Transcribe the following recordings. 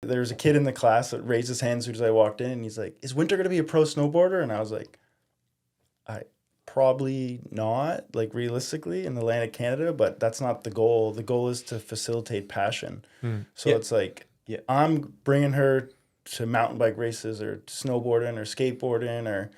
There was a kid in the class that raised his hand as soon as I walked in, and he's like, "Is Winter going to be a pro snowboarder?" And I was like, "I probably not, like realistically in the land of Canada, but that's not the goal. The goal is to facilitate passion." So it's like, I'm bringing her to mountain bike races or snowboarding or skateboarding, or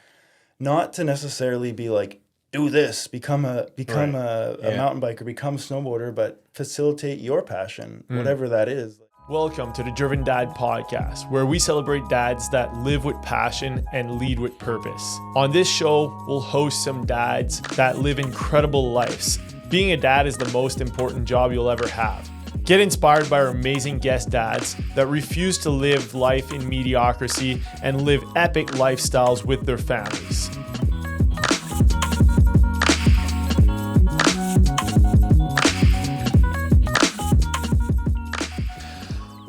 not to necessarily be like, do this, become a mountain biker, become a snowboarder, but facilitate your passion, whatever that is. Welcome to the Driven Dad Podcast, where we celebrate dads that live with passion and lead with purpose. On this show, we'll host some dads that live incredible lives. Being a dad is the most important job you'll ever have. Get inspired by our amazing guest dads that refuse to live life in mediocrity and live epic lifestyles with their families.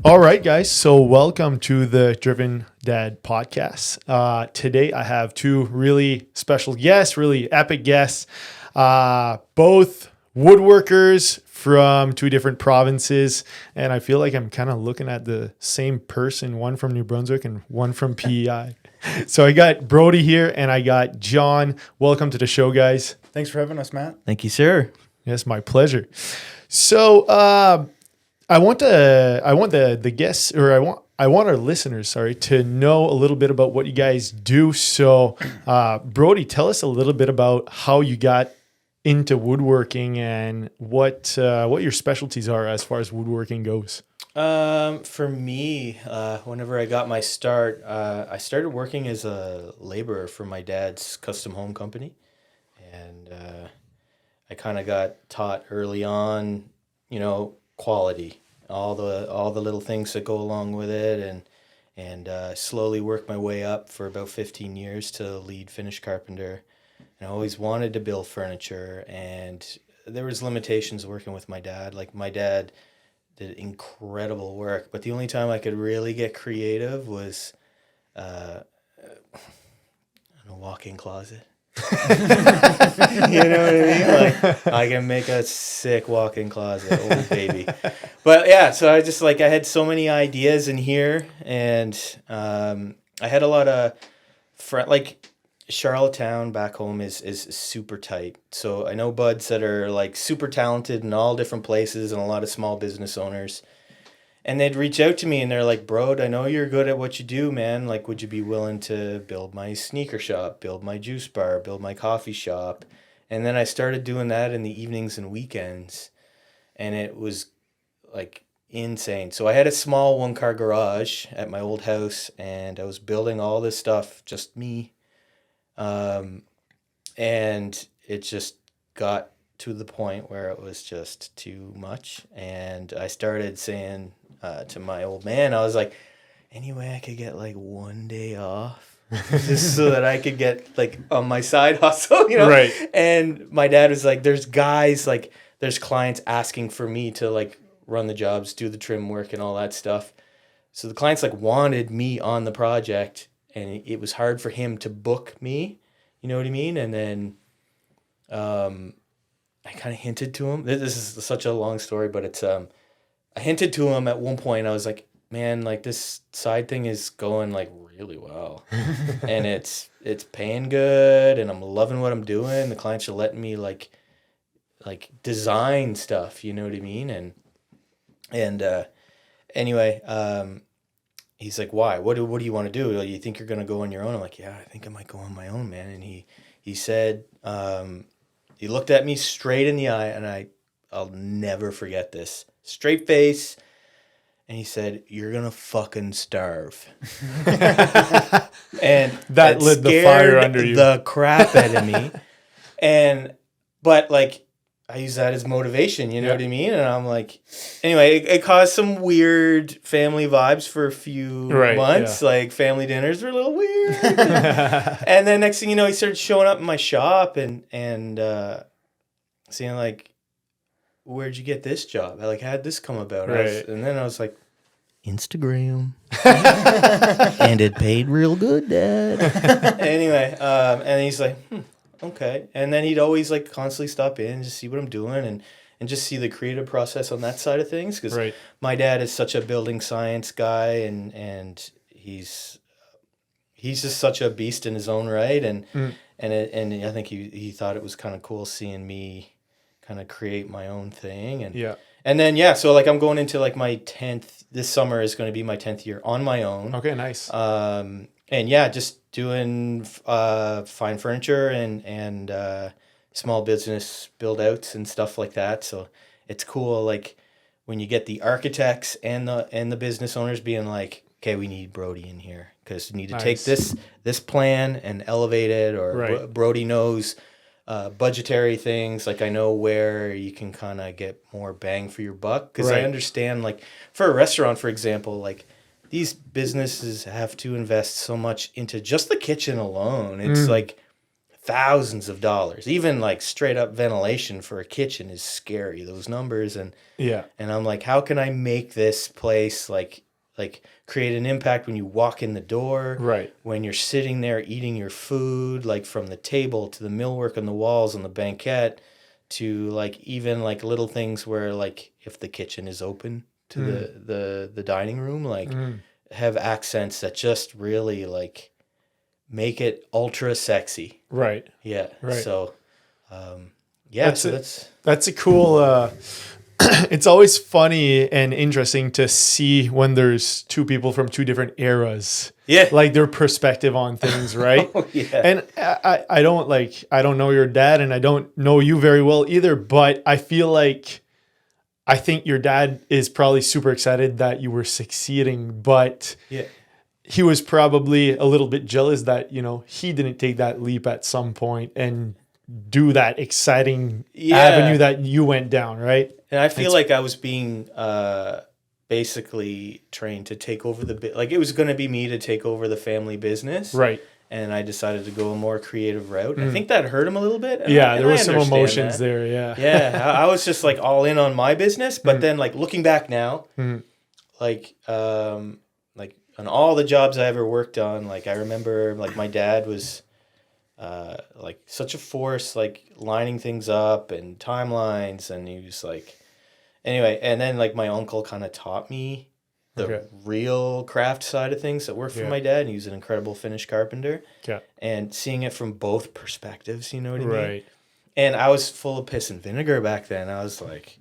All right, guys. So welcome to the Driven Dad Podcast. Today I have two really special guests, really epic guests, both woodworkers from two different provinces. And I feel like I'm kind of looking at the same person, one from New Brunswick and one from PEI. So I got Brodye here and I got Jon. Welcome to the show, guys. Thanks for having us, Matt. Thank you, sir. Yes, my pleasure. So, I want the guests, or I want our listeners, to know a little bit about what you guys do. So, Brodye, tell us a little bit about how you got into woodworking and what your specialties are as far as woodworking goes. For me, whenever I got my start, I started working as a laborer for my dad's custom home company, and I kind of got taught early on, quality, all the little things that go along with it, and slowly worked my way up for about 15 years to lead finish carpenter. And I always wanted to build furniture, and there was limitations working with my dad. Like, my dad did incredible work, but the only time I could really get creative was in a walk-in closet. You know what I mean? Like, I can make a sick walk-in closet, old baby. But yeah, so I just I had so many ideas in here, and I had a lot of Charlottetown back home is super tight. So I know buds that are super talented in all different places and a lot of small business owners. And they'd reach out to me and they're like, "Bro, I know you're good at what you do, man. Like, would you be willing to build my sneaker shop, build my juice bar, build my coffee shop?" And then I started doing that in the evenings and weekends. And it was insane. So I had a small 1-car garage at my old house, and I was building all this stuff, just me. And it just got to the point where it was just too much. And I started saying to my old man, I was like, any way I could get one day off just so that I could get on my side hustle, Right. And my dad was like, there's guys, there's clients asking for me to run the jobs, do the trim work and all that stuff. So the clients wanted me on the project, and it was hard for him to book me, you know what I mean? And then I kind of hinted to him. This is such a long story, but it's I hinted to him at one point. I was like, "Man, this side thing is going really well, and it's paying good, and I'm loving what I'm doing. The clients are letting me design stuff, you know what I mean?" And anyway, he's like, "Why? What do you want to do? You think you're gonna go on your own?" I'm like, "Yeah, I think I might go on my own, man." And he said, he looked at me straight in the eye, and I'll never forget this. Straight face, and he said, "You're gonna fucking starve." And that lit the fire under you. The crap out of me. But I use that as motivation, you know what I mean? And I'm like, anyway, it caused some weird family vibes for a few months. Yeah. Family dinners were a little weird. And then next thing you know, he started showing up in my shop and saying "Where'd you get this job? How'd this come about?" Right. And then I was like, "Instagram." And it paid real good, Dad. Anyway, and he's like, "Okay." And then he'd always constantly stop in and just see what I'm doing. and just see the creative process on that side of things. Because Right. my dad is such a building science guy, and he's just such a beast in his own right. And I think he thought it was kind of cool seeing me kind of create my own thing. And then, so like I'm going into like my 10th, this summer is going to be my 10th year on my own. Okay, nice. And yeah, just doing fine furniture and small business build outs and stuff like that. So it's cool, like when you get the architects and the business owners being like, okay, we need Brodye in here because we need to take this plan and elevate it, or Right. Brodye knows budgetary things. Like I know where you can kind of get more bang for your buck, because I understand, like for a restaurant, for example, like these businesses have to invest so much into just the kitchen alone. It's like thousands of dollars. Even like straight up ventilation for a kitchen is scary, those numbers. And I'm like, how can I make this place like create an impact when you walk in the door, Right. when you're sitting there eating your food, like from the table to the millwork on the walls on the banquette, to like even like little things where like if the kitchen is open to the dining room, like have accents that just really like make it ultra sexy. Right. Yeah. Right. So that's a cool it's always funny and interesting to see when there's two people from two different eras. Yeah. Like their perspective on things, right? Oh, yeah. And I don't know your dad, and I don't know you very well either, but I feel like I think your dad is probably super excited that you were succeeding, but he was probably a little bit jealous that, he didn't take that leap at some point and do that exciting avenue that you went down, right? And I feel like I was being basically trained to take over like it was going to be me to take over the family business. Right. And I decided to go a more creative route. I think that hurt him a little bit. There was some emotions there. Yeah. Yeah. I was just like all in on my business. But then like looking back now, like on all the jobs I ever worked on, like I remember like my dad was like such a force, like lining things up and timelines. And he was like, anyway, and then like my uncle kind of taught me the real craft side of things that worked for my dad. And he was an incredible Finnish carpenter. Yeah. And seeing it from both perspectives, you know what I mean? Right. And I was full of piss and vinegar back then. I was like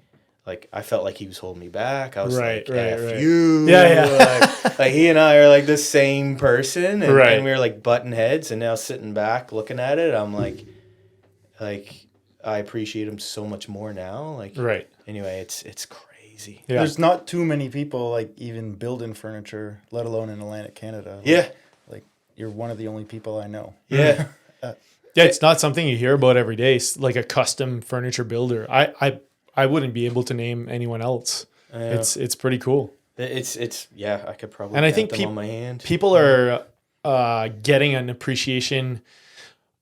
I felt like he was holding me back. I was like, F you. Yeah. like he and I are like the same person. And, and we were like button heads. And now sitting back looking at it, I'm like I appreciate him so much more now. Like, anyway, it's crazy. Yeah. There's not too many people like even building furniture, let alone in Atlantic Canada. Like you're one of the only people I know. Yeah. It's not something you hear about every day. It's like a custom furniture builder. I wouldn't be able to name anyone else. It's pretty cool. It's I could probably and I think them on my hand. People are getting an appreciation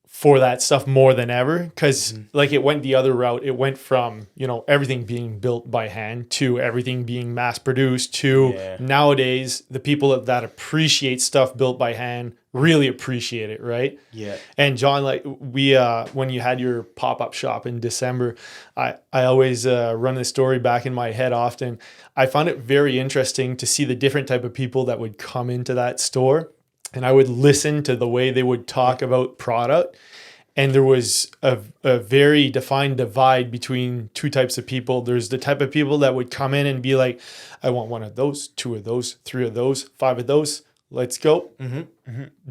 for that stuff more than ever, because like it went the other route. It went from everything being built by hand to everything being mass produced to nowadays the people that appreciate stuff built by hand really appreciate it, right? Yeah. And John, like we when you had your pop-up shop in December, I always run this story back in my head often. I found it very interesting to see the different type of people that would come into that store, and I would listen to the way they would talk about product. And there was a very defined divide between two types of people. There's the type of people that would come in and be like, I want one of those, two of those, three of those, five of those. Let's go.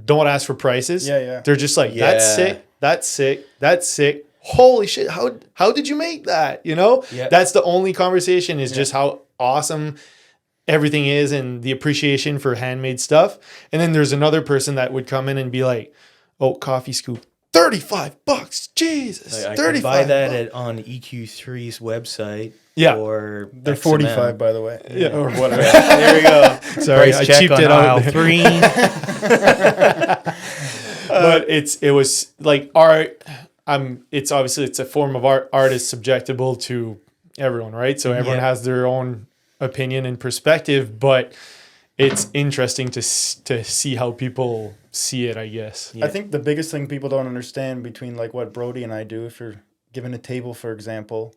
Don't ask for prices. They're just like, that's sick. That's sick. That's sick. Holy shit. How did you make that? That's the only conversation is just how awesome everything is and the appreciation for handmade stuff. And then there's another person that would come in and be like, oh, coffee scoop. $35, Jesus! I could buy that on EQ3's website. Yeah, or they're $45, by the way. Yeah, or whatever. There we go. Sorry, I cheaped it out. Aisle 3. But it was like art. It's obviously it's a form of art. Art is subjectable to everyone, right? So everyone has their own opinion and perspective, but it's interesting to see how people see it, I guess. I think the biggest thing people don't understand between like what Brodye and I do, if you're given a table, for example,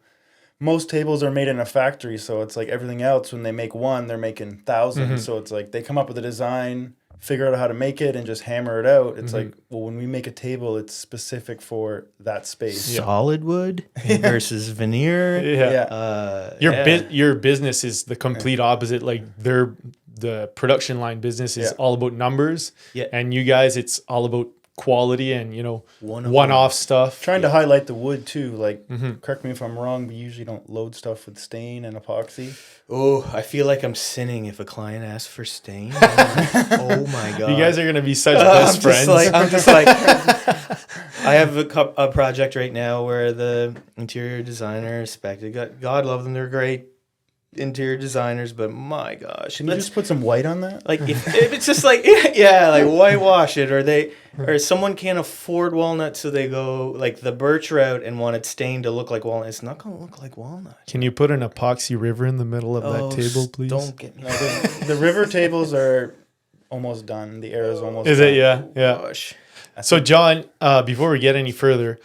most tables are made in a factory, so it's like everything else. When they make one, they're making thousands. So it's like they come up with a design, figure out how to make it, and just hammer it out. It's like, well, when we make a table, it's specific for that space. Solid wood versus veneer. Your business is the complete opposite. Like the production line business is all about numbers. Yeah. And you guys, it's all about quality and, one-off stuff. Trying to highlight the wood too. Like, correct me if I'm wrong, we usually don't load stuff with stain and epoxy. Oh, I feel like I'm sinning if a client asks for stain. Oh my God. You guys are going to be such best friends. I'm just like, I have a project right now where the interior designer respected. God love them. They're great interior designers, but my gosh. Can you just put some white on that? Like if it's just like, like whitewash it, or someone can't afford walnut, so they go like the birch route and want it stained to look like walnut. It's not going to look like walnut. Can you put an epoxy river in the middle of that table, please? Don't get me. The river tables are almost done. The air is almost Is done. it? Yeah. Gosh. So John, before we get any further,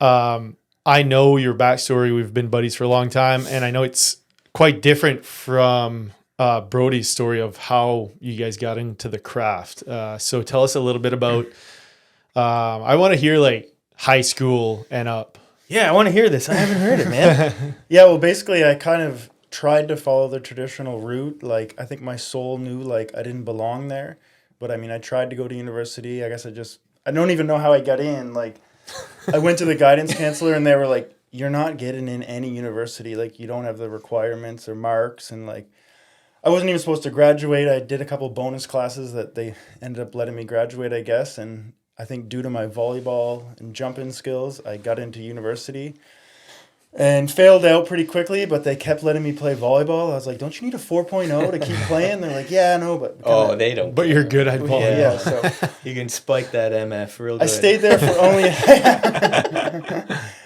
I know your backstory. We've been buddies for a long time, and I know it's quite different from Brodie's story of how you guys got into the craft. So tell us a little bit about, I want to hear like high school and up. Yeah, I want to hear this. I haven't heard it, man. Yeah, well, basically, I kind of tried to follow the traditional route. Like, I think my soul knew, like, I didn't belong there. But, I mean, I tried to go to university. I guess I don't even know how I got in. Like, I went to the guidance counselor, and they were like, you're not getting in any university. Like, you don't have the requirements or marks. And, like, I wasn't even supposed to graduate. I did a couple bonus classes that they ended up letting me graduate, I guess. And I think due to my volleyball and jumping skills, I got into university and failed out pretty quickly, but they kept letting me play volleyball. I was like, don't you need a 4.0 to keep playing? They're like, yeah, no, but... They don't. But you're good at volleyball. Yeah, so... You can spike that MF real good. I stayed there for only...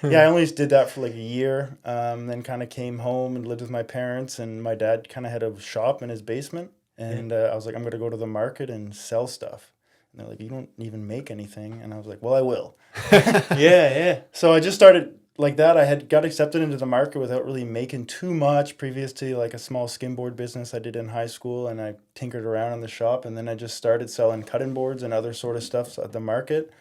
I only did that for like a year, then kind of came home and lived with my parents, and my dad kind of had a shop in his basement, and I was like, I'm going to go to the market and sell stuff. And they're like, you don't even make anything. And I was like, well, I will. Yeah. So I just started like that. I had got accepted into the market without really making too much previous to like a small skimboard business I did in high school, and I tinkered around in the shop, and then I just started selling cutting boards and other sort of stuff at the market.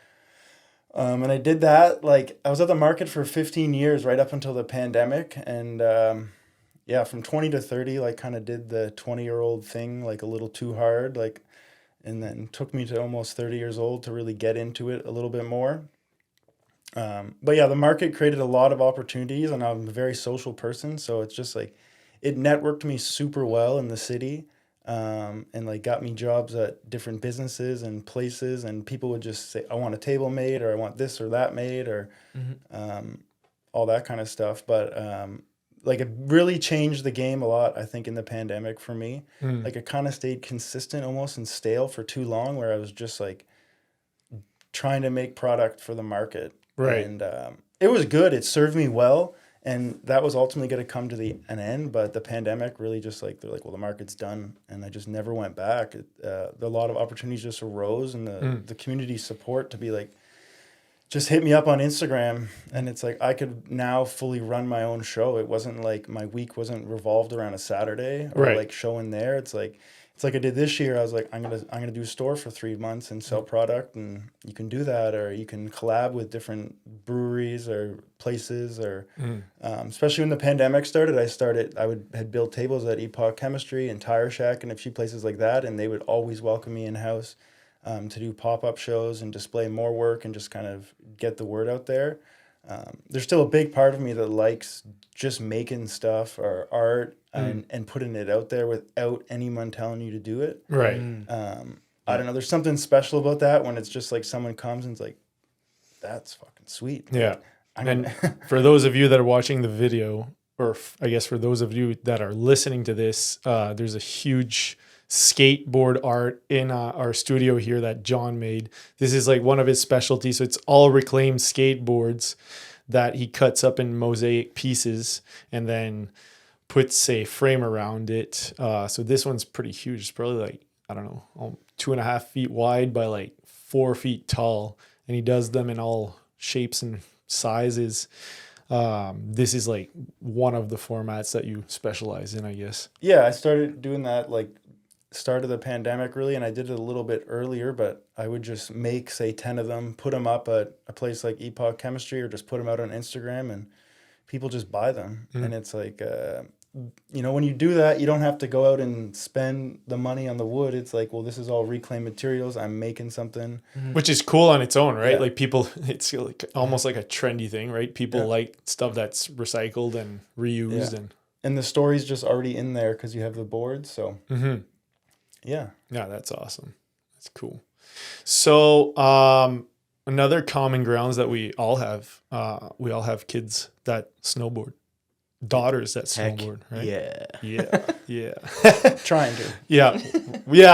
And I did that, like, I was at the market for 15 years right up until the pandemic, and from 20 to 30, like, kind of did the 20-year-old thing, like, a little too hard, like, and then took me to almost 30 years old to really get into it a little bit more. But yeah, the market created a lot of opportunities, and I'm a very social person, so it's just like it networked me super well in the city, and like got me jobs at different businesses and places, and people would just say, I want a table made, or I want this or that made, or all that kind of stuff. But like it really changed the game a lot, I think, in the pandemic for me. Like it kind of stayed consistent almost and stale for too long, where I was just like trying to make product for the market. Right. And it was good. It served me well. And that was ultimately going to come to an end. But the pandemic really just like, they're like, well, the market's done. And I just never went back. A lot of opportunities just arose, and the community support to be like, just hit me up on Instagram. And it's like, I could now fully run my own show. It wasn't like my week wasn't revolved around a Saturday or like showing there. It's like I did this year. I was like, I'm gonna do a store for 3 months and sell product, and you can do that, or you can collab with different breweries or places, or especially when the pandemic started. I had built tables at Epoch Chemistry and Tire Shack and a few places like that, and they would always welcome me in house to do pop-up shows and display more work and just kind of get the word out there. There's still a big part of me that likes just making stuff or art and putting it out there without anyone telling you to do it. Right. I don't know. There's something special about that when it's just like someone comes and it's like, that's fucking sweet. Yeah. Like, and for those of you that are watching the video, or I guess for those of you that are listening to this, there's a huge skateboard art in our studio here that John made. This is like one of his specialties. So it's all reclaimed skateboards that he cuts up in mosaic pieces and then puts a frame around it. So this one's pretty huge. It's probably like, I don't know, 2.5 feet wide by like 4 feet tall. And he does them in all shapes and sizes. this is like one of the formats that you specialize in, I guess. Yeah, I started doing that like start of the pandemic really, and I did it a little bit earlier, but I would just make say 10 of them, put them up at a place like Epoch Chemistry, or just put them out on Instagram, and people just buy them. And it's like when you do that, you don't have to go out and spend the money on the wood. It's like, well, this is all reclaimed materials. I'm making something, which is cool on its own, right? Yeah. Like people, it's like almost like a trendy thing, right? People like stuff that's recycled and reused, and the story's just already in there because you have the board. So yeah, that's awesome. That's cool. So another common grounds that we all have kids that snowboard. Daughters that snowboard, right? Yeah. trying to. Yeah.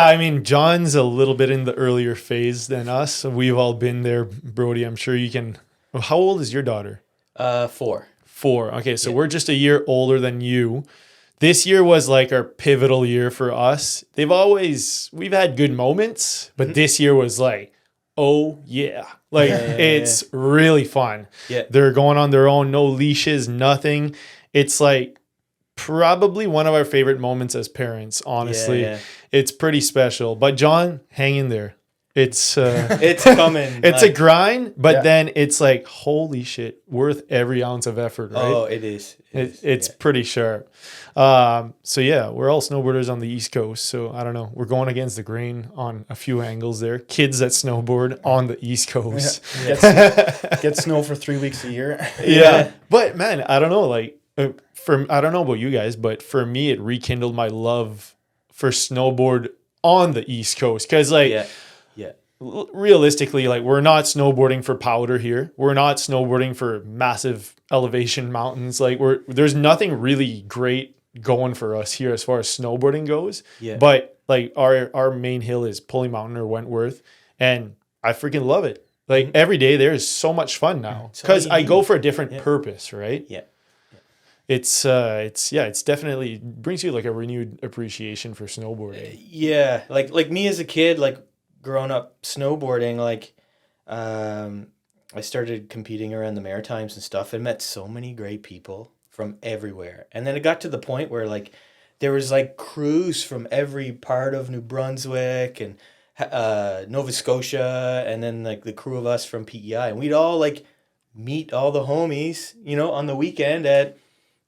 I mean, John's a little bit in the earlier phase than us. We've all been there, Brody. I'm sure you can. How old is your daughter? 4. 4. Okay, so we're just a year older than you. This year was like our pivotal year for us. We've had good moments, but this year was like, oh yeah. Like it's really fun. Yeah. They're going on their own, no leashes, nothing. It's like probably one of our favorite moments as parents, honestly. Yeah. It's pretty special. But John, hang in there. It's it's coming. it's a grind, but then it's like, holy shit, worth every ounce of effort, right? Oh, it is. It's pretty sharp. So yeah, we're all snowboarders on the East Coast. So I don't know. We're going against the grain on a few angles there. Kids that snowboard on the East Coast. Get snow for 3 weeks a year. Yeah. But man, I don't know. Like I don't know about you guys, but for me, it rekindled my love for snowboard on the East Coast. Cause like, realistically, like we're not snowboarding for powder here. We're not snowboarding for massive elevation mountains. Like there's nothing really great going for us here as far as snowboarding goes. Yeah. But like our main hill is Pulley Mountain or Wentworth, and I freaking love it. Like every day there is so much fun now because I go for a different purpose, right? Yeah. It's definitely brings you like a renewed appreciation for snowboarding. Yeah, like me as a kid, like growing up snowboarding, like I started competing around the Maritimes and stuff and met so many great people from everywhere. And then it got to the point where like there was like crews from every part of New Brunswick and Nova Scotia, and then like the crew of us from PEI, and we'd all like meet all the homies, on the weekend at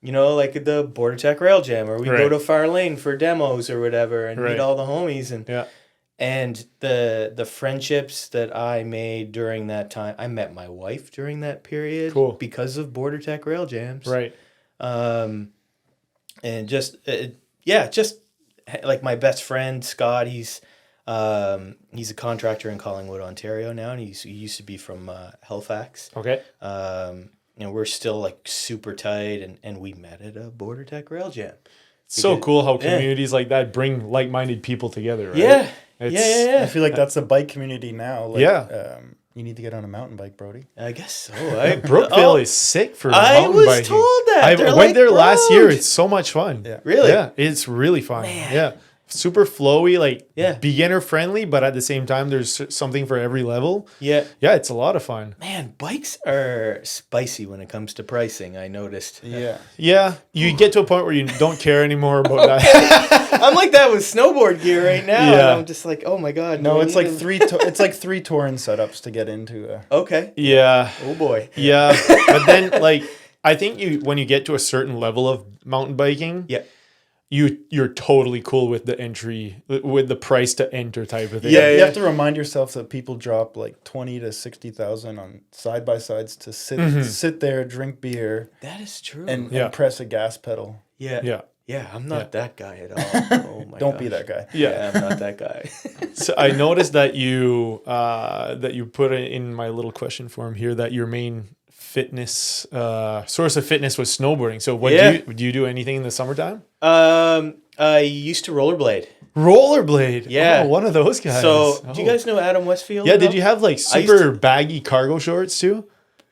like the Border Tech Rail Jam, or we go to Far Lane for demos or whatever and meet all the homies. And the friendships that I made during that time, I met my wife during that period because of Border Tech Rail Jams. Right. And just like my best friend, Scott, he's a contractor in Collingwood, Ontario now, and he used to be from Halifax. Okay. We're still like super tight, and we met at a Border Tech Rail Jam. So cool how communities like that bring like-minded people together, right? Yeah. Yeah. I feel like that's the bike community now. Like, you need to get on a mountain bike, Brody. I guess so. Brookville is sick for I mountain was biking. told that. I went there last year. It's so much fun. Yeah. Really? Yeah, it's really fun. Man. Yeah. Super flowy, like beginner friendly, but at the same time, there's something for every level. Yeah. Yeah, it's a lot of fun. Man, bikes are spicy when it comes to pricing, I noticed. Yeah. Yeah, you get to a point where you don't care anymore about that. I'm like that with snowboard gear right now. Yeah. And I'm just like, oh my God. No, it's like three touring setups to get into. Okay. Yeah. Oh boy. Yeah. But then like I think when you get to a certain level of mountain biking, you're totally cool with the entry, with the price to enter type of thing. Yeah, you have to remind yourself that people drop like 20 to 60,000 on side by sides to sit there, drink beer. That is true. And press a gas pedal. Yeah. I'm not that guy at all. Oh my Don't be that guy. Yeah, I'm not that guy. So I noticed that you put it in my little question form here that your main fitness source of fitness was snowboarding. So do you do anything in the summertime? I used to rollerblade. Rollerblade. Yeah. Oh, one of those guys. So do you guys know Adam Westfield? Yeah, did you have like super baggy cargo shorts too?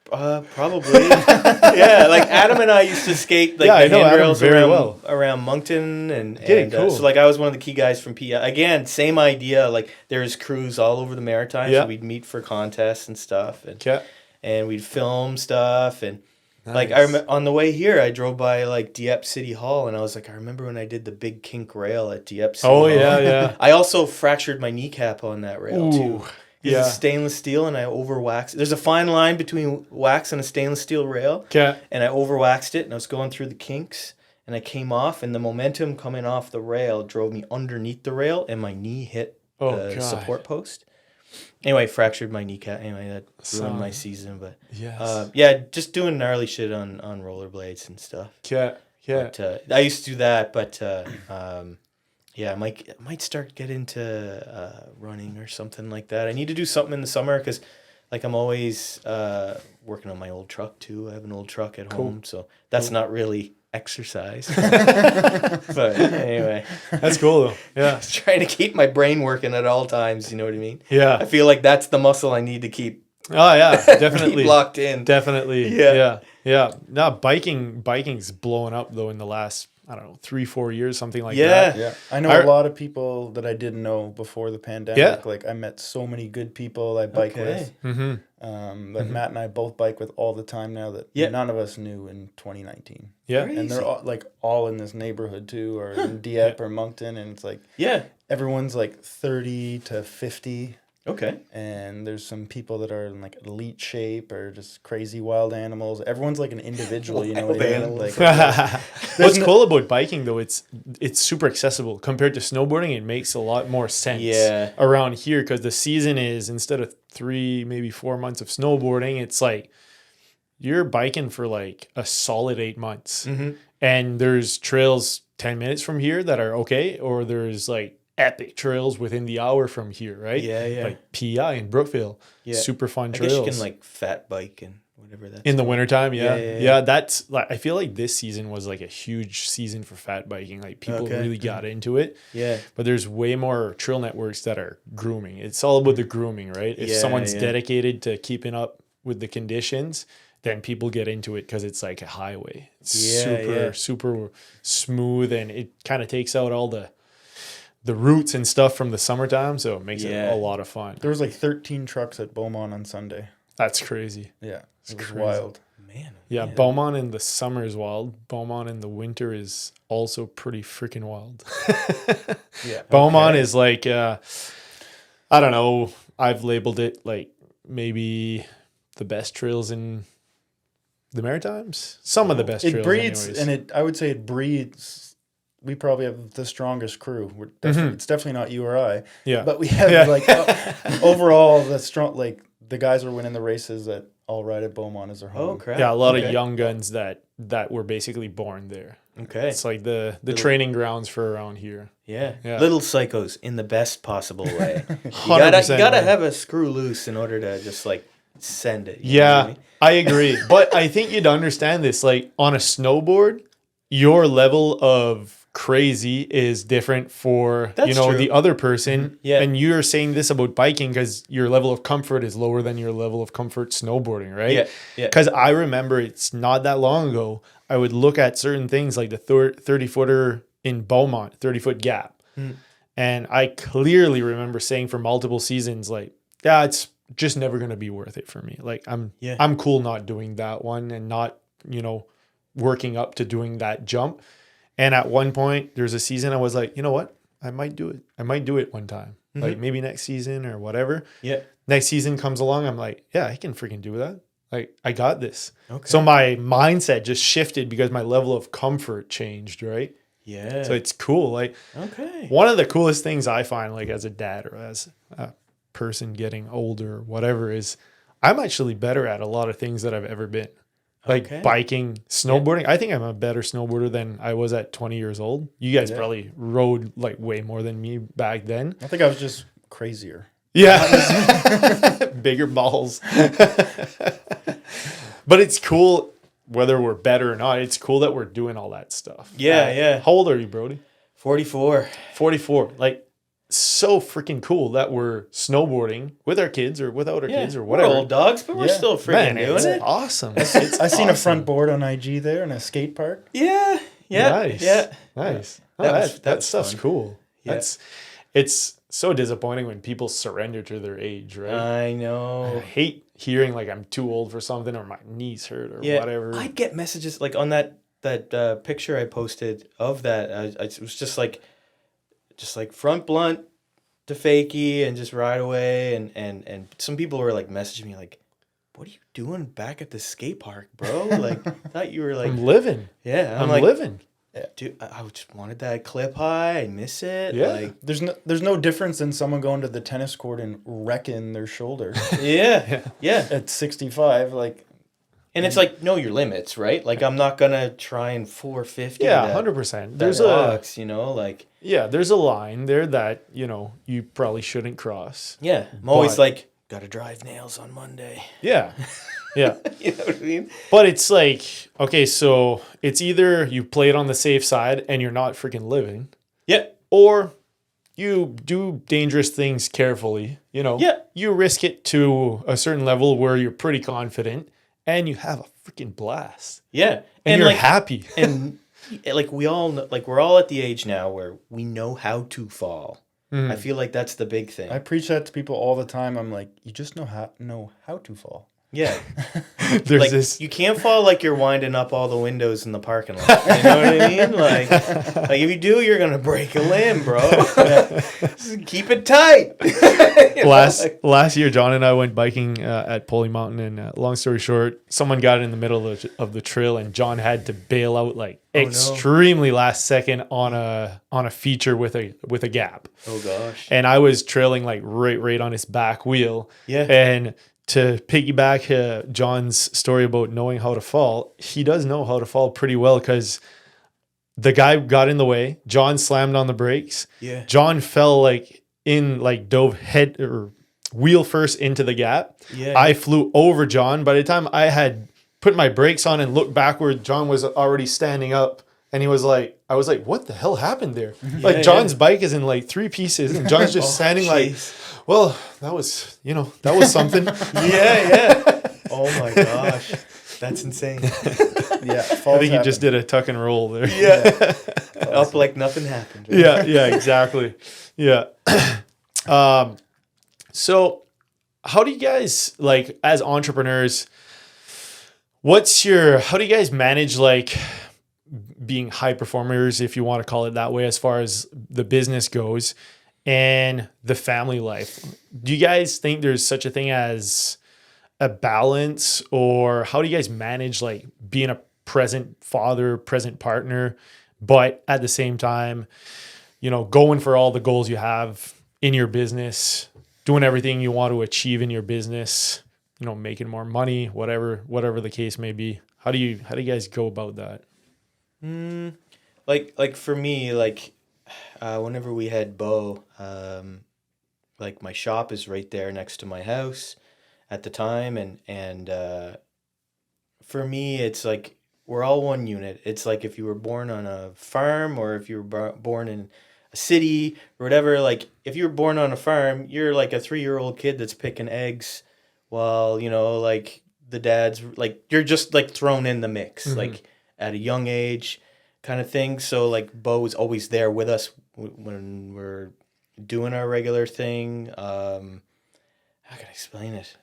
Probably. Yeah, like Adam and I used to skate like the handrails around Moncton and cool. So like I was one of the key guys from PI. Again, same idea. Like there's crews all over the Maritimes. So we'd meet for contests and stuff, and we'd film stuff, and Like on the way here, I drove by like Dieppe City Hall, and I was like, I remember when I did the big kink rail at Dieppe City Hall. Yeah. I also fractured my kneecap on that rail too. Yeah. It's stainless steel, and I overwaxed. There's a fine line between wax and a stainless steel rail. Okay. And I overwaxed it, and I was going through the kinks, and I came off, and the momentum coming off the rail drove me underneath the rail, and my knee hit the support post. Anyway, fractured my kneecap. Anyway, that ruined my season. But just doing gnarly shit on rollerblades and stuff. Yeah. But, I used to do that, but I might start get into running or something like that. I need to do something in the summer because, like, I'm always working on my old truck too. I have an old truck at home, so that's not really exercise. But anyway, that's cool though. Yeah, trying to keep my brain working at all times. You know what I mean? Yeah. I feel like that's the muscle I need to keep. Oh yeah, definitely keep locked in. Definitely. Yeah. Now biking's blowing up though in the last 3-4 years, something like that. Yeah. I know a lot of people that I didn't know before the pandemic. Yeah. Like I met so many good people I bike with. That Matt and I both bike with all the time now that none of us knew in 2019. Yeah. Crazy. And they're all in this neighborhood too, or in Dieppe or Moncton, and it's like everyone's like 30 to 50. Okay. And there's some people that are in like elite shape or just crazy wild animals. Everyone's like an individual, you know what I mean? Like, what's cool about biking though, it's super accessible compared to snowboarding. It makes a lot more sense around here because the season is, instead of 3, maybe 4 months of snowboarding, it's like you're biking for like a solid 8 months. And there's trails 10 minutes from here that are okay, or there's like epic trails within the hour from here, right? Like PI in Brookville. Super fun trails. I guess you can like fat bike and whatever that's in the wintertime. Yeah. That's like, I feel like this season was like a huge season for fat biking. Like people really got into it. Yeah. But there's way more trail networks that are grooming. It's all about the grooming, right? If someone's dedicated to keeping up with the conditions, then people get into it because it's like a highway. It's super smooth, and it kind of takes out all the roots and stuff from the summertime, so it makes it a lot of fun. There was like 13 trucks at Beaumont on Sunday. That's crazy. Yeah, it was wild. Man. Beaumont in the summer is wild. Beaumont in the winter is also pretty freaking wild. Beaumont is like, I don't know, I've labeled it like maybe the best trails in the Maritimes. Some of the best trails breeds, anyways. And I would say it breeds. We probably have the strongest crew. It's definitely not you or I. Yeah. But we have like overall the strong, like the guys are winning the races that all ride at Beaumont as their home. Oh, crap. Yeah, a lot of young guns that were basically born there. Okay. It's like the training grounds for around here. Yeah. Little psychos in the best possible way. You 100%, gotta have a screw loose in order to just like send it. You know what I mean? I agree. But I think you'd understand this. Like on a snowboard, your level of crazy is different for true. The other person. And you're saying this about biking because your level of comfort is lower than your level of comfort snowboarding, right? Because I remember it's not that long ago, I would look at certain things like the 30-footer in Beaumont, 30-foot gap. And I clearly remember saying for multiple seasons, like, it's just never going to be worth it for me. Like I'm cool not doing that one and not, working up to doing that jump. And at one point, there's a season I was like, you know what? I might do it. I might do it one time. Like maybe next season or whatever. Yeah. Next season comes along. I'm like, yeah, I can freaking do that. Like I got this. Okay. So my mindset just shifted because my level of comfort changed, right? Yeah. So it's cool. Like, one of the coolest things I find, like as a dad or as a person getting older or whatever, is I'm actually better at a lot of things that I've ever been. Like biking, snowboarding. Yeah. I think I'm a better snowboarder than I was at 20 years old. You guys probably rode like way more than me back then. I think I was just crazier. Yeah. Bigger balls. But it's cool whether we're better or not. It's cool that we're doing all that stuff. Yeah. How old are you, Brodye? 44. 44. Like, so freaking cool that we're snowboarding with our kids or without our kids or whatever. We're old dogs, but we're still freaking doing it's it. Awesome. I seen a front board on IG there in a skate park. Nice. Yeah. Nice. That That stuff's fun. cool. Yeah. It's so disappointing when people surrender to their age, right? I I know. hate hearing like I'm too old for something or my knees hurt or Yeah, whatever. I'd get messages like on that picture I posted of that. It was just like front blunt to fakie and just ride away. And some people were like messaging me like, "What are you doing back at the skate park, bro? Like, I thought you were like, I'm living. yeah." I'm like, living. dude, I just wanted that clip high. I miss it. Yeah. Like, There's no difference in someone going to the tennis court and wrecking their shoulder yeah. at 65. Like, And it's like, know your limits, right? Like, I'm not gonna try and 450. Yeah, that- 100%. that There's box, you know, like, there's a line there that, you know, you probably shouldn't cross. yeah. I'm always But- like, gotta drive nails on Monday. Yeah. Yeah. You know what I mean? But it's like, okay, so it's either you play it on the safe side and you're not freaking living, Yeah. or you do dangerous things carefully, you know. Yeah. You risk it to a certain level where you're pretty confident and you have a freaking blast. Yeah. And you're like, happy. and like we all know, like we're all at the age now where we know how to fall. I feel like that's the big thing. I preach that to people all the time. I'm like, you just know how to fall. Yeah. There's Like, this you can't fall like you're winding up all the windows in the parking lot. You know what I mean? Like if you do, you're gonna break a limb, bro. Just keep it tight. You know, like- last year, John and I went biking at Pulley Mountain, and long story short, someone got in the middle of the trail, and John had to bail out like no. extremely last second on a feature with a gap, Oh gosh. and I was trailing like right on his back wheel. Yeah. And to piggyback John's story about knowing how to fall, he does know how to fall pretty well because the guy got in the way. John slammed on the brakes. Yeah. John fell dove head or wheel first into the gap. Yeah. I flew over John. By the time I had put my brakes on and looked backward, John was already standing up. And I was like, what the hell happened there? Like John's bike is in like 3 pieces and John's just standing like, well, that was something. Yeah. Oh my gosh. That's insane. Yeah, I think he just did a tuck and roll there. Yeah. Up like nothing happened. Right? Yeah, exactly. Yeah. So how do you guys, like, as entrepreneurs, how do you guys manage like being high performers, if you want to call it that way, as far as the business goes and the family life? Do you guys think there's such a thing as a balance, or how do you guys manage like being a present father, present partner, but at the same time, you know, going for all the goals you have in your business, doing everything you want to achieve in your business, you know, making more money, whatever the case may be? How do you guys go about that? Like for me, like whenever we had Bo, like my shop is right there next to my house at the time, and for me it's like we're all one unit. It's like if you were born on a farm or if you were born in a city or whatever. Like if you were born on a farm, you're like a 3-year-old kid that's picking eggs while, you know, like the dad's like, you're just like thrown in the mix like at a young age kind of thing. So like Bo is always there with us when we're doing our regular thing. How can I explain it?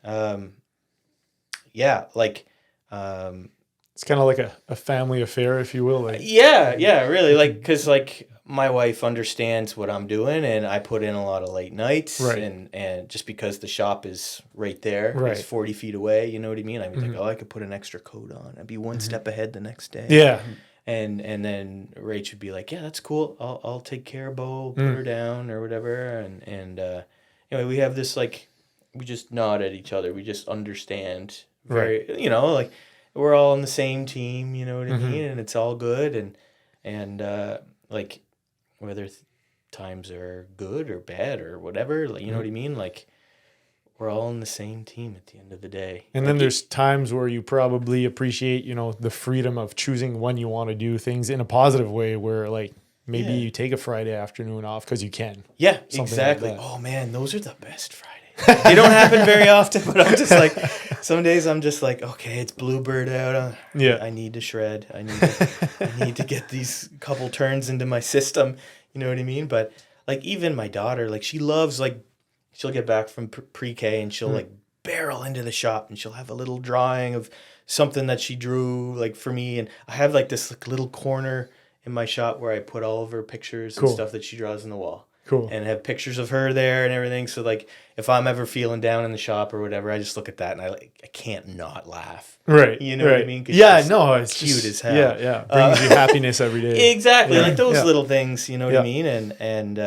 Yeah, like It's kind of like a family affair, if you will. Like, yeah, really, like, because like my wife understands what I'm doing, and I put in a lot of late nights, Right. and just because the shop is right there, Right. it's 40 feet away, you know what I mean? I was like, oh, I could put an extra coat on. I'd be one step ahead the next day. yeah. And then Rach would be like, yeah, that's cool. I'll take care of Bo, put her down or whatever. And anyway, we have this, like, we just nod at each other. We just understand very, you know, like we're all on the same team, you know what I mean? And it's all good. And like whether times are good or bad or whatever, like, you know what I mean? Like we're all on the same team at the end of the day. And then there's times where you probably appreciate, you know, the freedom of choosing when you want to do things in a positive way, where like maybe Yeah. you take a Friday afternoon off because you can. Yeah, Something like exactly. that. Oh man, those are the best Fridays. They don't happen very often, but I'm just like, some days I'm just like, okay, it's Bluebird out. Yeah. I need to shred. I need to get these couple turns into my system. You know what I mean? But like even my daughter, like she loves like she'll get back from pre-K and she'll like barrel into the shop and she'll have a little drawing of something that she drew like for me, and I have like this like, little corner in my shop where I put all of her pictures and stuff that she draws on the wall. Cool. And have pictures of her there and everything. So like if I'm ever feeling down in the shop or whatever, I just look at that and I can't not laugh. Right. You know what I mean? Yeah, no, it's cute just, as hell. Yeah. Brings you happiness every day. Exactly. Yeah. Like those Yeah. little things, you know what I mean? And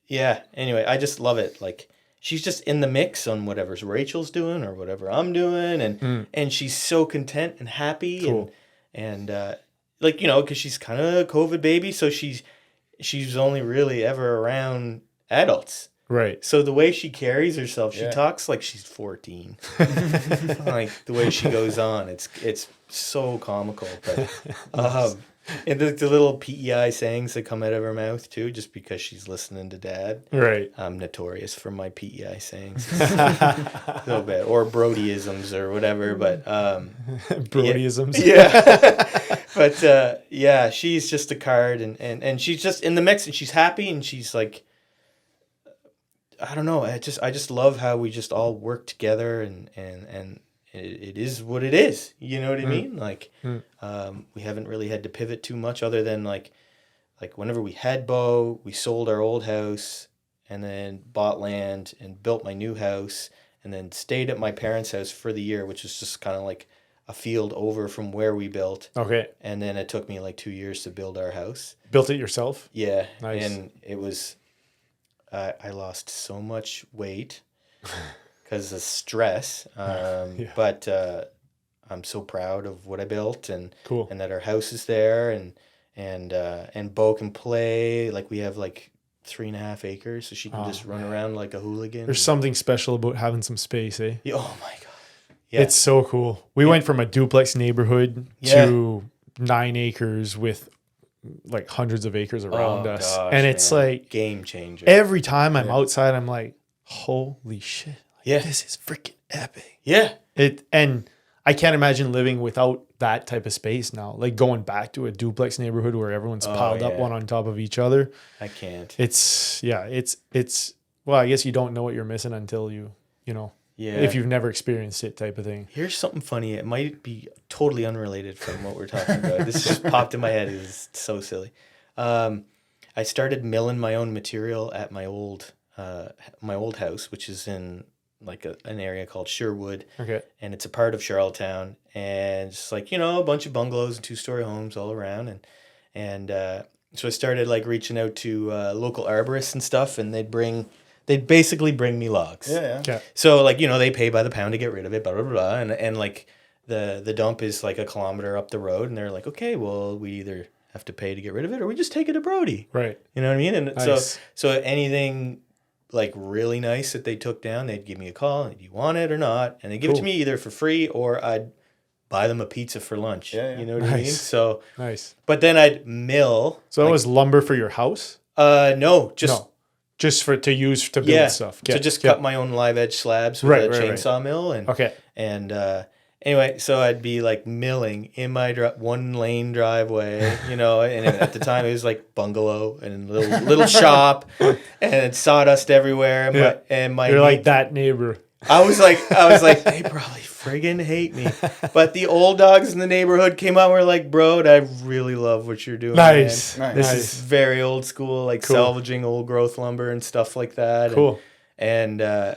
yeah, anyway, I just love it. Like she's just in the mix on whatever Rachel's doing or whatever I'm doing, and she's so content and happy. Cool. and like, you know, because she's kind of a COVID baby, so she's only really ever around adults. Right. So the way she carries herself, she Yeah. talks like she's 14. Like the way she goes on, it's so comical. But and the little PEI sayings that come out of her mouth too, just because she's listening to Dad. Right. I'm notorious for my PEI sayings. A little bit, or Brodyisms or whatever. But Brodyisms. yeah. But yeah, she's just a card, and she's just in the mix, and she's happy, and she's like, I don't know. I just love how we just all work together, and it is what it is. You know what I mean? Like, we haven't really had to pivot too much, other than like whenever we had Bo, we sold our old house, and then bought land and built my new house, and then stayed at my parents' house for the year, which is just kind of like a field over from where we built. Okay. And then it took me like 2 years to build our house. Built it yourself? Yeah. Nice. And it was, I lost so much weight because of stress. But I'm so proud of what I built, and Cool. and that our house is there, and Bo can play. Like we have like 3.5 acres, so she can just run around like a hooligan. There's something special about having some space, eh? Yeah, oh my God. Yeah. It's so cool. We went from a duplex neighborhood to 9 acres with like hundreds of acres around us. Gosh, and it's man. like Game changer. every time I'm outside, I'm like, holy shit. Like, this is freaking epic. Yeah. And I can't imagine living without that type of space now. Like going back to a duplex neighborhood where everyone's piled up one on top of each other. I can't. It's well, I guess you don't know what you're missing until you know. Yeah. If you've never experienced it, type of thing. Here's something funny. It might be totally unrelated from what we're talking about. This just popped in my head. It's so silly. I started milling my own material at my old house, which is in like an area called Sherwood. Okay. And it's a part of Charlottetown. And it's like, you know, a bunch of bungalows and 2-story homes all around. And so I started like reaching out to local arborists and stuff, and they'd basically bring me logs. Yeah. Okay. So like, you know, they pay by the pound to get rid of it, blah, blah, blah. And like the dump is like a kilometer up the road, and they're like, okay, well, we either have to pay to get rid of it or we just take it to Brody. Right. You know what I mean? And Nice. so anything like really nice that they took down, they'd give me a call. Do you want it or not? And they give it to me either for free, or I'd buy them a pizza for lunch. Yeah. You know what I mean? So, Nice. but then I'd mill. So that was lumber for your house? No, just just to use to build stuff. to just cut my own live edge slabs with a chainsaw mill. And anyway, so I'd be like milling in my one lane driveway, you know, and at the time it was like bungalow and little shop, and sawdust everywhere. And my You're like that neighbor. I was like, they probably friggin' hate me. But the old dogs in the neighborhood came out and were like, bro, I really love what you're doing. Nice. Man. This is very old school, like salvaging old growth lumber and stuff like that. Cool. And I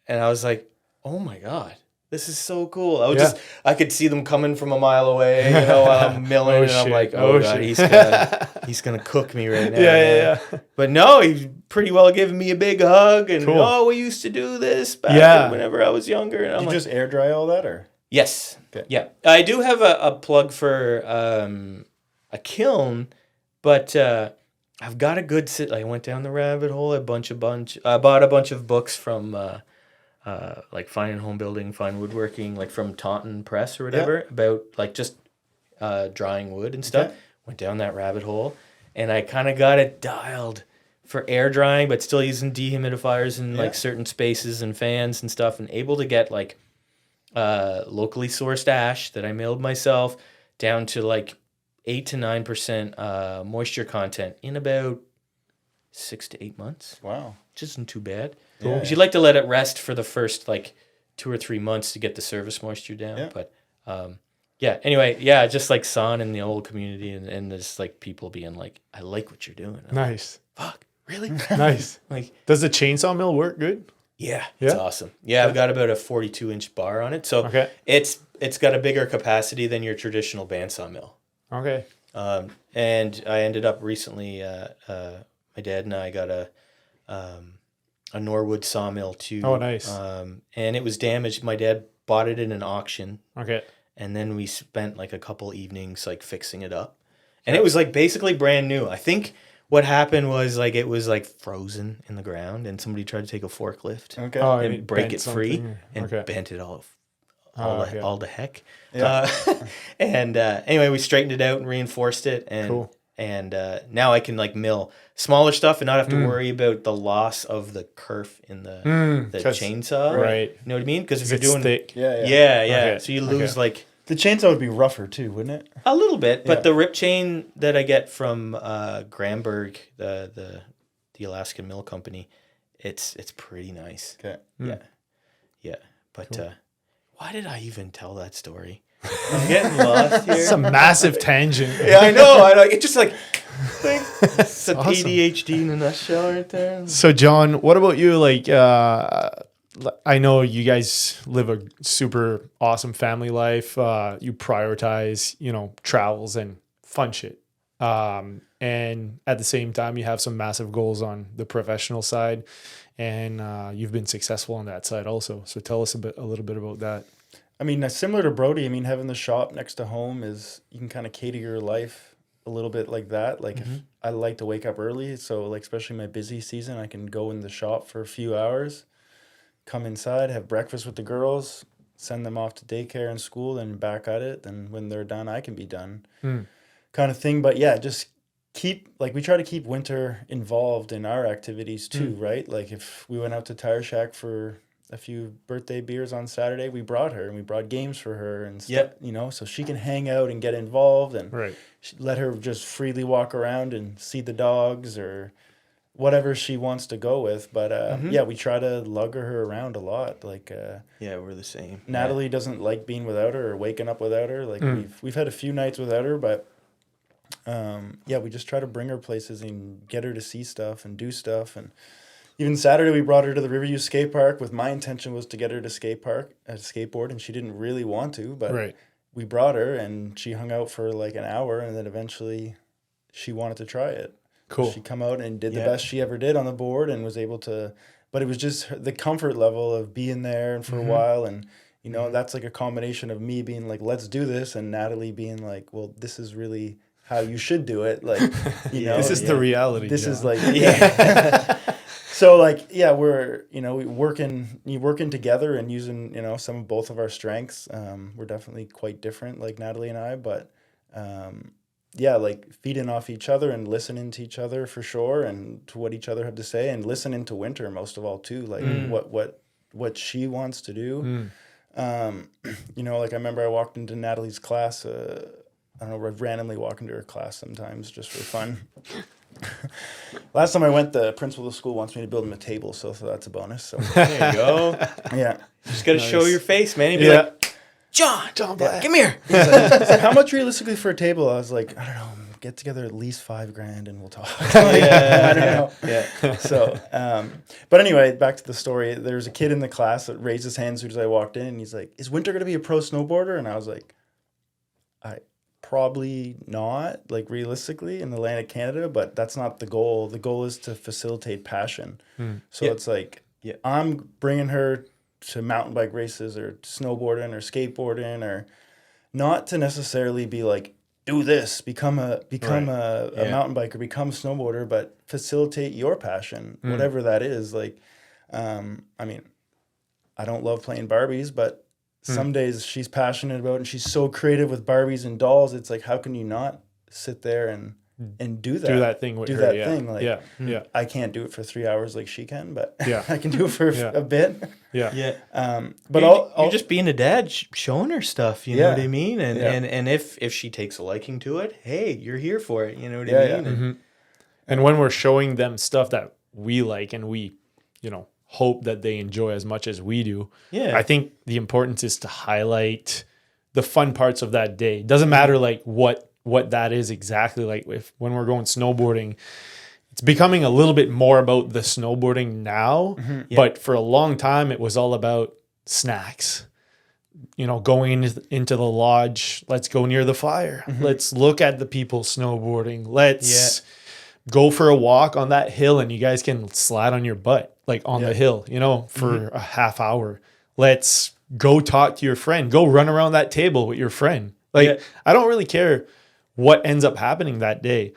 was like, oh my God, this is so cool. I could see them coming from a mile away, you know, while I'm milling, and I'm like, oh God, he's gonna cook me right now. Yeah. But no, he's pretty well giving me a big hug, and we used to do this back whenever I was younger. And I'm Did you just air dry all that, or? Yes. Okay. Yeah. I do have a plug for a kiln, but I've got a good I went down the rabbit hole. I bought a bunch of books from like fine home building, fine woodworking, like from Taunton Press or whatever, about like just drying wood and stuff. Okay. Went down that rabbit hole, and I kind of got it dialed for air drying, but still using dehumidifiers in like certain spaces and fans and stuff, and able to get like locally sourced ash that I milled myself down to like 8 to 9% moisture content in about 6 to 8 months, Wow. which isn't too bad. Cool. Because you'd like to let it rest for the first like 2 or 3 months to get the surface moisture down. Yeah. But yeah, anyway, yeah, just like Son in the old community and there's like people being like, I like what you're doing. I'm like, Nice. fuck, really? Nice. Like, Does the chainsaw mill work good? yeah, it's awesome. Yeah, I've got about a 42-inch bar on it. So Okay. it's got a bigger capacity than your traditional bandsaw mill. Okay. And I ended up recently, my dad and I got a Norwood sawmill too. Oh, nice. And it was damaged. My dad bought it in an auction, Okay. and then we spent like a couple evenings like fixing it up. And it was like basically brand new. I think what happened was like it was like frozen in the ground, and somebody tried to take a forklift Okay. Oh, and break bent it free something. and Okay. bent it all okay. all the heck. Yeah. And anyway, we straightened it out and reinforced it, and Cool. and now I can like mill smaller stuff and not have to worry about the loss of the kerf in the 'Cause- chainsaw. right. You know what I mean? Because if Is you're it doing thick? Yeah. yeah. Okay. So you lose Okay. like The chainsaw would be rougher too, wouldn't it? a little bit, but Yeah. the rip chain that I get from Granberg, the Alaskan Mill Company, it's pretty nice. Okay. Yeah. But why did I even tell that story? I'm getting lost here. It's a massive tangent. Yeah, I know. It's just like it's an awesome. ADHD in a nutshell right there. So, John, what about you? Like, I know you guys live a super awesome family life. You prioritize, travels and fun shit. And at the same time, you have some massive goals on the professional side, and you've been successful on that side also. So, tell us a little bit about that. I mean, similar to Brodye, I mean, having the shop next to home is, you can kind of cater your life a little bit like that. Like, if I like to wake up early, so like, especially my busy season, I can go in the shop for a few hours, come inside, have breakfast with the girls, send them off to daycare and school, and back at it. And when they're done, I can be done, kind of thing. But yeah, just we try to keep Winter involved in our activities too, right? Like, if we went out to Tire Shack for a few birthday beers on Saturday, we brought her and we brought games for her and stuff, so she can hang out and get involved, and Right. let her just freely walk around and see the dogs or whatever she wants to go with. But yeah, we try to lug her around a lot. Like Yeah, we're the same. Natalie doesn't like being without her or waking up without her. Like we've had a few nights without her, but yeah, we just try to bring her places and get her to see stuff and do stuff. And even Saturday, we brought her to the Riverview skate park. With my intention was to get her to skateboard, and she didn't really want to, but Right. we brought her, and she hung out for like an hour, and then eventually she wanted to try it. Cool. She come out and did the best she ever did on the board, and was able to, but it was just the comfort level of being there and for a while. And, that's like a combination of me being like, let's do this, and Natalie being like, well, this is really how you should do it. Like, This is the reality. this John. is like, so like, yeah, we're, working together and using, both of our strengths. We're definitely quite different, like Natalie and I, but yeah, like feeding off each other and listening to each other for sure, and to what each other have to say, and listening to Winter most of all too, like what she wants to do. Like I remember I walked into Natalie's class, I don't know, I randomly walk into her class sometimes just for fun. Last time I went, the principal of the school wants me to build him a table, so that's a bonus. So There you go. yeah. Just got to show your face, man. You'd be Yeah. like, John Black. come here. He's like, how much realistically for a table? I was like, I don't know, get together at least $5,000 and we'll talk. I don't know. Yeah. So, but anyway, back to the story. There's a kid in the class that raised his hand as soon as I walked in, and he's like, is Winter going to be a pro snowboarder? And I was like, probably not, like realistically, in the land of Canada, but that's not the goal. The goal is to facilitate passion. So it's like, I'm bringing her to mountain bike races or snowboarding or skateboarding, or not to necessarily be like, do this, become a mountain biker, become a snowboarder, but facilitate your passion, whatever that is. Like, I mean, I don't love playing Barbies, but some days she's passionate about it, and she's so creative with Barbies and dolls. It's like, how can you not sit there and do that? Do that thing with do her. that Yeah. thing. Like, Yeah. I can't do it for 3 hours like she can, but Yeah. I can do it for a bit. Yeah. Yeah. But you're just being a dad, showing her stuff. You know Yeah. what I mean? And Yeah. and if she takes a liking to it, hey, you're here for it. You know what Yeah, I yeah. mean? And And when we're showing them stuff that we like and we, hope that they enjoy as much as we do, I think the importance is to highlight the fun parts of that day. It doesn't matter like what that is exactly. Like when we're going snowboarding, it's becoming a little bit more about the snowboarding now, but for a long time it was all about snacks. Going into the lodge, let's go near the fire. Let's look at the people snowboarding. Let's go for a walk on that hill and you guys can slide on your butt, like on the hill, for a half hour. Let's go talk to your friend. Go run around that table with your friend. I don't really care what ends up happening that day.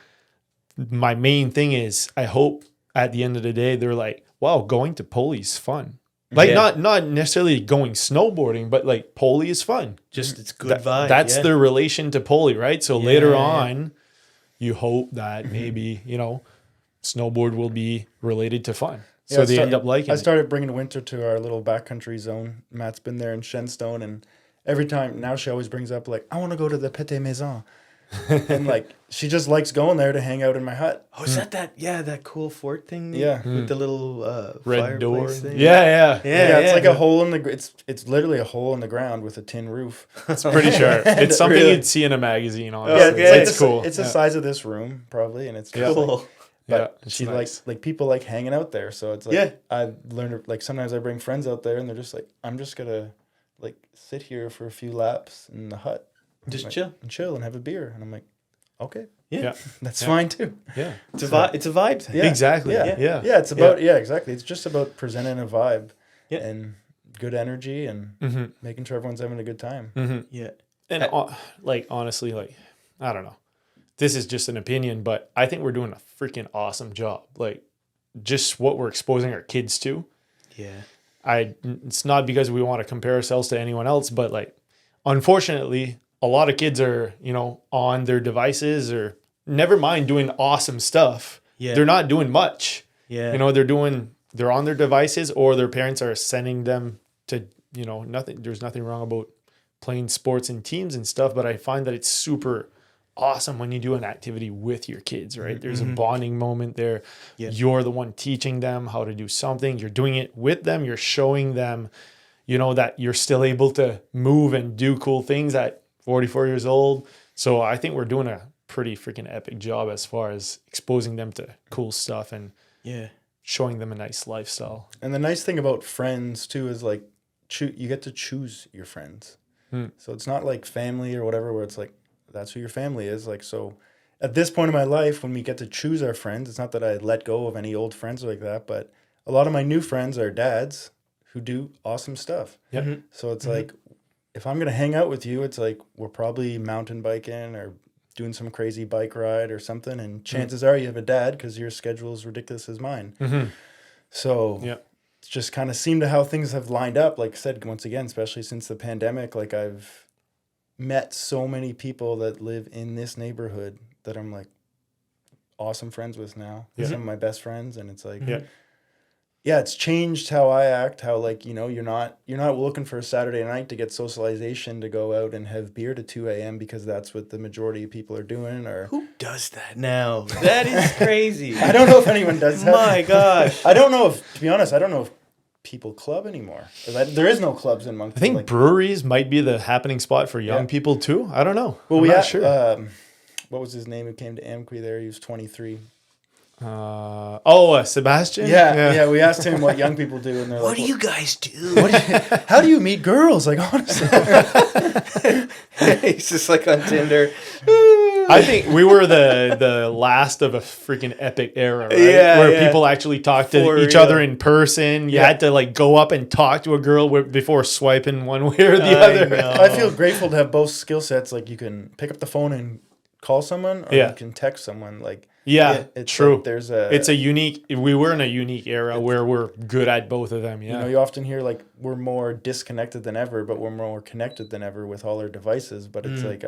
My main thing is I hope at the end of the day, they're like, wow, going to Poli is fun. Not necessarily going snowboarding, but like Poli is fun. Just it's good vibe. That's their relation to Poli, right? So later on, you hope that maybe, snowboard will be related to fun. So they end up liking it. I started bringing winter to our little backcountry zone. Matt's been there in Shenstone, and every time now she always brings up like, I want to go to the Pete Maison. And like she just likes going there to hang out in my hut. Oh, is that cool fort thing? Yeah, with the little red door thing. Yeah. It's like a hole in the. It's literally a hole in the ground with a tin roof. It's pretty sharp. It's something you'd see in a magazine. Honestly, it's cool. It's the size of this room probably, and it's cool. But she nice. like people like hanging out there, so it's like I learned like sometimes I bring friends out there and they're just like, I'm just gonna like sit here for a few laps in the hut. Just like, chill and have a beer, and I'm like, okay, that's Yeah. fine too. Yeah, it's a vibe. It's a vibe thing. Yeah. Exactly. Yeah. It's about exactly. It's just about presenting a vibe and good energy and making sure everyone's having a good time. Yeah, and honestly, I don't know. This is just an opinion, but I think we're doing a freaking awesome job. Like, just what we're exposing our kids to. Yeah, it's not because we want to compare ourselves to anyone else, but like, unfortunately, a lot of kids are, on their devices or never mind doing awesome stuff. Yeah. They're not doing much. Yeah. They're on their devices or their parents are sending them to, nothing. There's nothing wrong about playing sports in teams and stuff, but I find that it's super awesome when you do an activity with your kids, right? There's a bonding moment there. Yeah. You're the one teaching them how to do something. You're doing it with them. You're showing them, that you're still able to move and do cool things at 44 years old. So I think we're doing a pretty freaking epic job as far as exposing them to cool stuff and showing them a nice lifestyle. And the nice thing about friends too is like you get to choose your friends. So it's not like family or whatever where it's like that's who your family is. Like, so at this point in my life, when we get to choose our friends, it's not that I let go of any old friends like that, but a lot of my new friends are dads who do awesome stuff. Yeah. So it's like, if I'm going to hang out with you, it's like we're probably mountain biking or doing some crazy bike ride or something. And chances are you have a dad because your schedule is ridiculous as mine. So it's just kind of seemed to how things have lined up. Like I said, once again, especially since the pandemic, like I've met so many people that live in this neighborhood that I'm like awesome friends with now. Some of my best friends. And it's like, it's changed how I act, how like, you're not looking for a Saturday night to get socialization to go out and have beer to 2 a.m. because that's what the majority of people are doing. Or who does that now? That is crazy. I don't know if anyone does that. My gosh. I don't know if, to be honest, I don't know if people club anymore. There is no clubs in Moncton. I think breweries might be the happening spot for young people too. I don't know. Well, I'm not sure. What was his name who came to Amqui there? He was 23. Sebastian? Yeah. We asked him what young people do, and they're like, what do you guys do? How do you meet girls? Like, honestly. He's just like on Tinder. I think we were the last of a freaking epic era, right? Where people actually talked to each other in person. You had to like go up and talk to a girl before swiping one way or the other. I feel grateful to have both skill sets. Like you can pick up the phone and call someone, or you can text someone. Like it's true. Like we were in a unique era where we're good at both of them. Yeah. You often hear like we're more disconnected than ever, but we're more connected than ever with all our devices. But it's like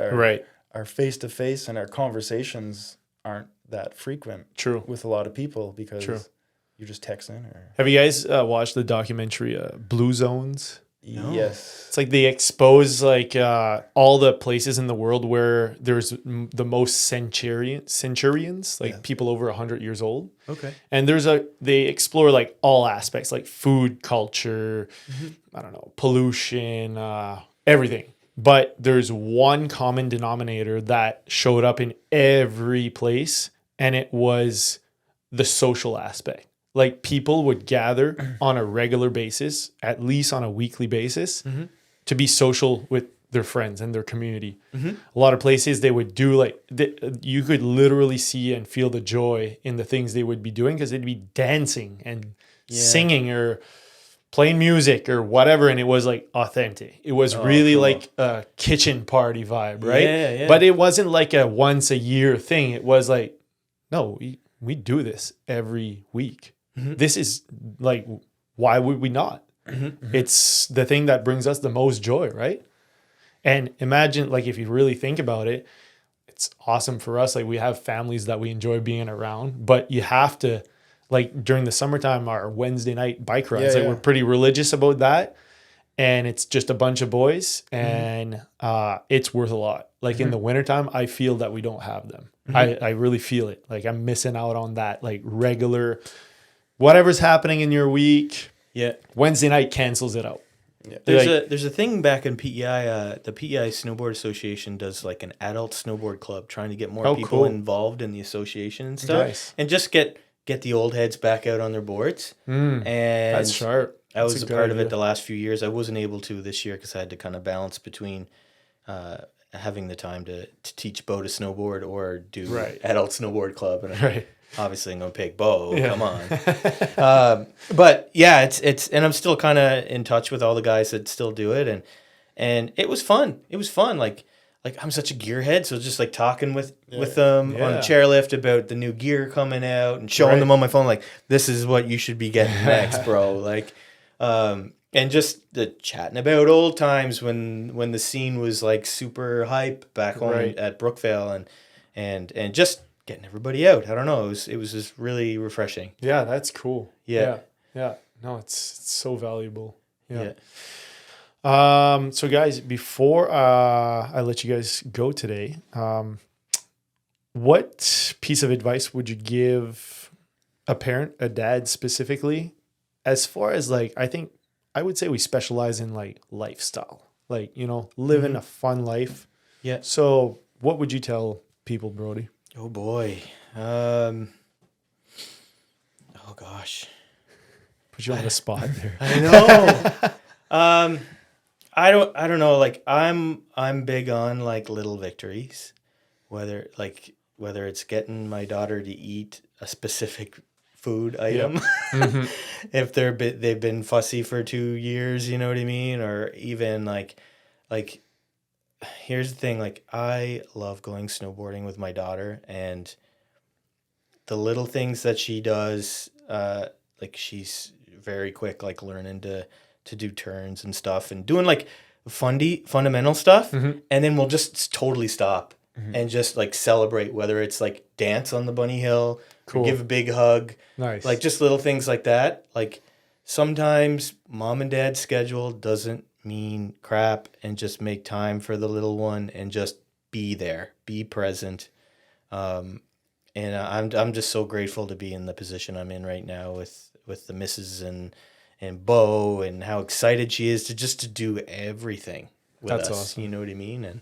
our face-to-face and our conversations aren't that frequent. True. With a lot of people because you're just texting. Have you guys watched the documentary Blue Zones? No. Yes. It's like they expose like all the places in the world where there's the most centurions, like Yeah. people over 100 years old. Okay. And they explore like all aspects, like food, culture, I don't know, pollution, everything. But there's one common denominator that showed up in every place, and it was the social aspect. Like people would gather on a regular basis, at least on a weekly basis, to be social with their friends and their community. A lot of places they would do like, you could literally see and feel the joy in the things they would be doing, because they'd be dancing and singing or playing music or whatever. And it was like authentic. It was really cool. like a kitchen party vibe, right? Yeah. But it wasn't like a once a year thing. It was like, no, we do this every week. This is like, why would we not? It's the thing that brings us the most joy, right? And imagine, like, if you really think about it, it's awesome for us. Like, we have families that we enjoy being around, but you have to, like, during the summertime, our Wednesday night bike rides, Yeah, like, yeah. we're pretty religious about that. And it's just a bunch of boys, and it's worth a lot. Like in the wintertime, I feel that we don't have them. I really feel it. Like I'm missing out on that, like regular, whatever's happening in your week. Yeah. Wednesday night cancels it out. Yeah. There's a thing back in PEI. The PEI Snowboard Association does like an adult snowboard club, trying to get more people cool. involved in the association and stuff, Nice. and just get the old heads back out on their boards. And That's sharp. I was a good part of idea. it the last few years. I wasn't able to this year because I had to kind of balance between having the time to teach Bo to snowboard or do Right. adult snowboard club, and Right. obviously I'm gonna pick Bo. Yeah. Come on. But yeah, it's and I'm still kind of in touch with all the guys that still do it, and it was fun. It was fun. Like I'm such a gearhead, so just like talking with them on the chairlift about the new gear coming out and showing them on my phone, like this is what you should be getting next, bro. Like, and just the chatting about old times when the scene was like super hype back home at Brookvale, and just getting everybody out. I don't know. It was just really refreshing. Yeah, that's cool. Yeah. No, it's so valuable. Yeah. Yeah. So guys, before I let you guys go today, what piece of advice would you give a parent, a dad specifically, as far as like, I would say we specialize in like lifestyle, like, living a fun life. Yeah. So what would you tell people, Brodye? Oh boy. Oh gosh. Put you on the spot there. I know. I don't know. Like I'm big on like little victories, whether it's getting my daughter to eat a specific food item, if they've been fussy for 2 years, you know what I mean, or even like here's the thing, like I love going snowboarding with my daughter, and the little things that she does, like she's very quick, like learning to do turns and stuff and doing like fundamental stuff. And then we'll just totally stop and just like celebrate, whether it's like dance on the bunny hill, Cool. give a big hug, Nice. like just little things like that. Like sometimes mom and dad's schedule doesn't mean crap, and just make time for the little one and just be there, be present. And I'm just so grateful to be in the position I'm in right now with the missus and Bo, and how excited she is to do everything with That's us. awesome. You know what I mean? And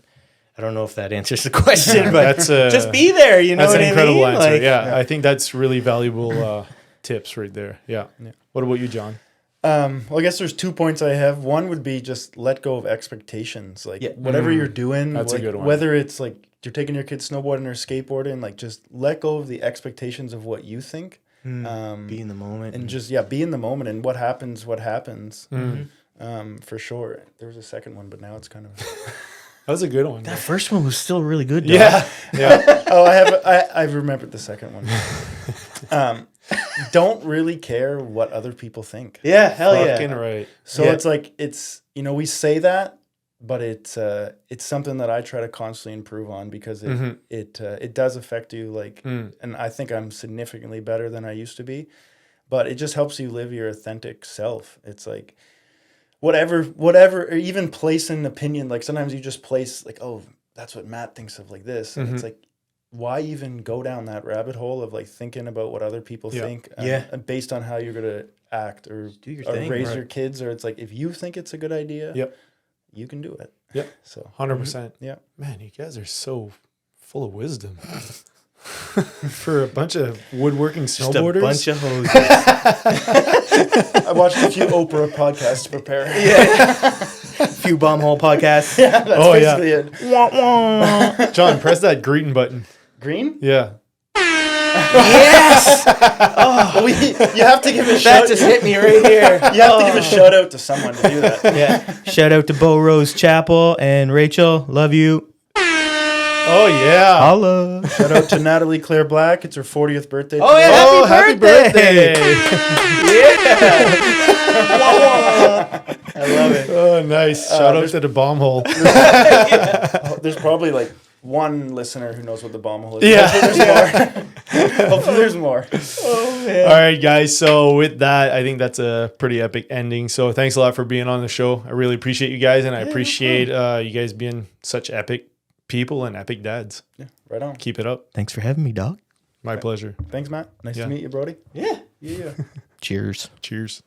I don't know if that answers the question, but That's just be there. You know that's what an I incredible mean? answer. Like, Yeah, I think that's really valuable tips right there. Yeah. What about you, John? Well, I guess there's 2 points I have. One would be just let go of expectations. Like whatever you're doing, That's a like, good one. whether it's like you're taking your kids snowboarding or skateboarding, like just let go of the expectations of what you think. be in the moment. And just be in the moment, and what happens. For sure. There was a second one, but now it's kind of That was a good one. That first one was still really good. Yeah. I've remembered the second one. Don't really care what other people think. Yeah, hell Fucking yeah. right. So Yeah. it's like we say that, but it's something that I try to constantly improve on, because it does affect you, like, and I think I'm significantly better than I used to be, but it just helps you live your authentic self. It's like whatever, or even place an opinion. Like sometimes you just place like, oh, that's what Matt thinks of like this. And it's like, why even go down that rabbit hole of like thinking about what other people think and based on how you're going to act or do your or thing, raise right. your kids, or it's like, if you think it's a good idea, Yep. you can do it. Yep. So 100%. yeah. Man, you guys are so full of wisdom. For a bunch of woodworking snowboarders. Just a bunch of hoses. I watched a few Oprah podcasts to prepare. A few bomb hole podcasts. Yeah, that's basically it. John, press that green button. Green? Yeah. Yes. You have to give a That shout. just hit me right here. You have to give a shout out to someone to do that. Yeah. Shout out to Bo Rose Chappell and Rachel. Love you. Oh, yeah. Holla. Shout out to Natalie Claire Black. It's her 40th birthday. Oh, today. yeah. Oh, Happy happy birthday. I love it. Oh, nice. Shout out to the bomb hole. There's probably like one listener who knows what the bomb hole is. Yeah. Hopefully there's more. All right, guys. So with that, I think that's a pretty epic ending. So thanks a lot for being on the show. I really appreciate you guys, and I appreciate you guys being such epic people and epic dads. Yeah, right on. Keep it up. Thanks for having me, dog. My pleasure. Thanks, Matt. Nice to meet you, Brody. Yeah. Yeah. Cheers. Cheers.